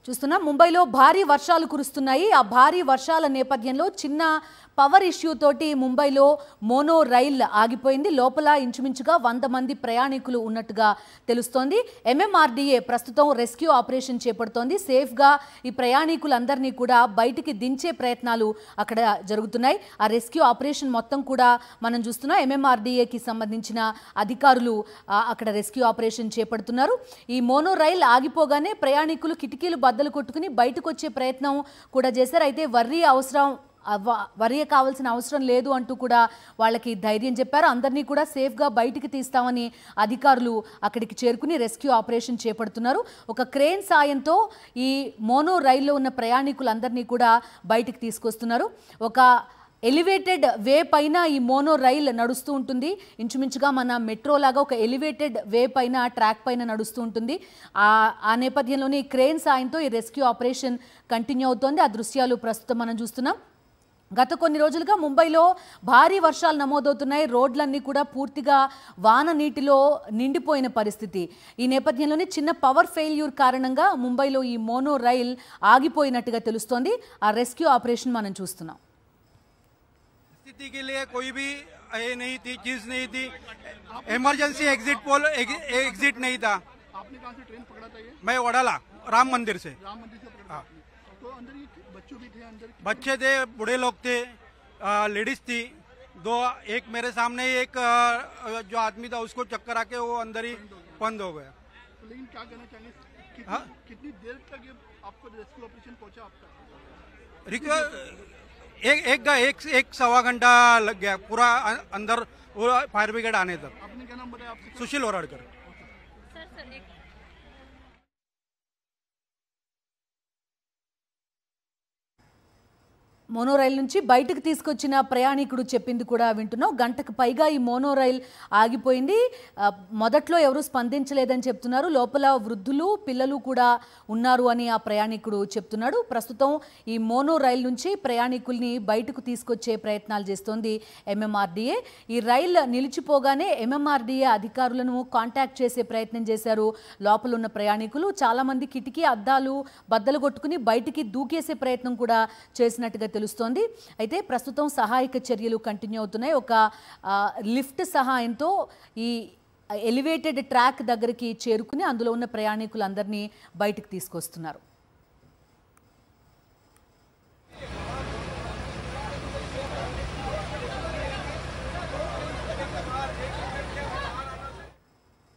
చూస్తున్నా ముంబైలో భారీ వర్షాలు కురుస్తున్నాయి. ఆ భారీ వర్షాల నేపథ్యంలో చిన్న పవర్ ఇష్యూ తోటి ముంబైలో మోనో రైల్ ఆగిపోయింది. లోపల ఇంచుమించుగా 100 మంది ప్రయాణికులు ఉన్నట్టుగా తెలుస్తోంది. ఎంఎంఆర్డీఏ ప్రస్తుతం రెస్క్యూ ఆపరేషన్ చేపడుతోంది. సేఫ్గా ఈ ప్రయాణికులందరినీ కూడా బయటికి దించే ప్రయత్నాలు అక్కడ జరుగుతున్నాయి. ఆ రెస్క్యూ ఆపరేషన్ మొత్తం కూడా మనం చూస్తున్నాం. ఎంఎంఆర్డీఏకి సంబంధించిన అధికారులు అక్కడ రెస్క్యూ ఆపరేషన్ చేపడుతున్నారు. ఈ మోనో రైల్ ఆగిపోగానే ప్రయాణికులు కిటికీలు బద్దలు కొట్టుకుని బయటకు వచ్చే ప్రయత్నం కూడా చేశారు. అయితే వర్రీ కావాల్సిన అవసరం లేదు అంటూ కూడా వాళ్ళకి ధైర్యం చెప్పారు. అందరినీ కూడా సేఫ్గా బయటికి తీస్తామని అధికారులు అక్కడికి చేరుకుని రెస్క్యూ ఆపరేషన్ చేపడుతున్నారు. ఒక క్రేన్ సాయంతో ఈ మోనో రైల్లో ఉన్న ప్రయాణికులందరినీ కూడా బయటికి తీసుకొస్తున్నారు. ఒక ఎలివేటెడ్ వే పైన ఈ మోనో రైల్ నడుస్తూ ఉంటుంది. ఇంచుమించుగా మన మెట్రో లాగా ఒక ఎలివేటెడ్ వే పైన ట్రాక్ పైన నడుస్తూ ఉంటుంది. ఆ నేపథ్యంలోనే ఈ క్రేన్ సాయంతో ఈ రెస్క్యూ ఆపరేషన్ కంటిన్యూ అవుతోంది. ఆ దృశ్యాలు ప్రస్తుతం మనం చూస్తున్నాం. గత కొన్ని రోజులుగా ముంబైలో భారీ వర్షాలు నమోదవుతున్నాయి. రోడ్లన్నీ కూడా పూర్తిగా వాన నీటిలో నిండిపోయిన పరిస్థితి. ఈ నేపథ్యంలోనే చిన్న పవర్ ఫెయిల్యూర్ కారణంగా ముంబైలో ఈ మోనో రైల్ ఆగిపోయినట్టుగా తెలుస్తోంది. ఆ రెస్క్యూ ఆపరేషన్ మనం చూస్తున్నాం. स्थिति के लिए कोई भी ये नहीं थी, चीज नहीं थी, इमरजेंसी एग्जिट पोल एग्जिट नहीं था। आपने कहाँ से ट्रेन पकड़ा था? ये मैं वडाला राम मंदिर से पकड़ा। तो अंदर ये बच्चों भी थे अंदर? बच्चे थे, बूढ़े लोग थे, लेडीज थी दो। एक मेरे सामने एक जो आदमी था उसको चक्कर आके वो अंदर ही बंद हो गया। तो लेकिन क्या कहना चाहेंगे, कितनी देर तक ये आपको रेस्क्यू ऑपरेशन पहुंचा आपका? एक सवा घंटा लग गया पूरा अंदर फायर ब्रिगेड आने तक। आपने क्या नाम बताया आपसे? सुशील ओराडकर। మోనో రైల్ నుంచి బయటకు తీసుకొచ్చిన ప్రయాణికుడు చెప్పింది కూడా వింటున్నాం. గంటకు పైగా ఈ మోనో రైల్ ఆగిపోయింది. మొదట్లో ఎవరు స్పందించలేదని చెప్తున్నారు. లోపల వృద్ధులు పిల్లలు కూడా ఉన్నారు అని ఆ ప్రయాణికుడు చెప్తున్నాడు. ప్రస్తుతం ఈ మోనో రైల్ నుంచి ప్రయాణికుల్ని బయటకు తీసుకొచ్చే ప్రయత్నాలు చేస్తోంది ఎంఎంఆర్డీఏ. ఈ రైల్ నిలిచిపోగానే ఎంఎంఆర్డీఏ అధికారులను కాంటాక్ట్ చేసే ప్రయత్నం చేశారు లోపల ఉన్న ప్రయాణికులు. చాలామంది కిటికీ అద్దాలు బద్దలు కొట్టుకుని బయటికి దూకేసే ప్రయత్నం కూడా చేసినట్టుగా తెలుస్తోంది. అయితే ప్రస్తుతం సహాయక చర్యలు కంటిన్యూ అవుతున్నాయి. ఒక లిఫ్ట్ సహాయంతో ఈ ఎలివేటెడ్ ట్రాక్ దగ్గరికి చేరుకుని అందులో ఉన్న ప్రయాణికులందరినీ బయటకు తీసుకొస్తున్నారు.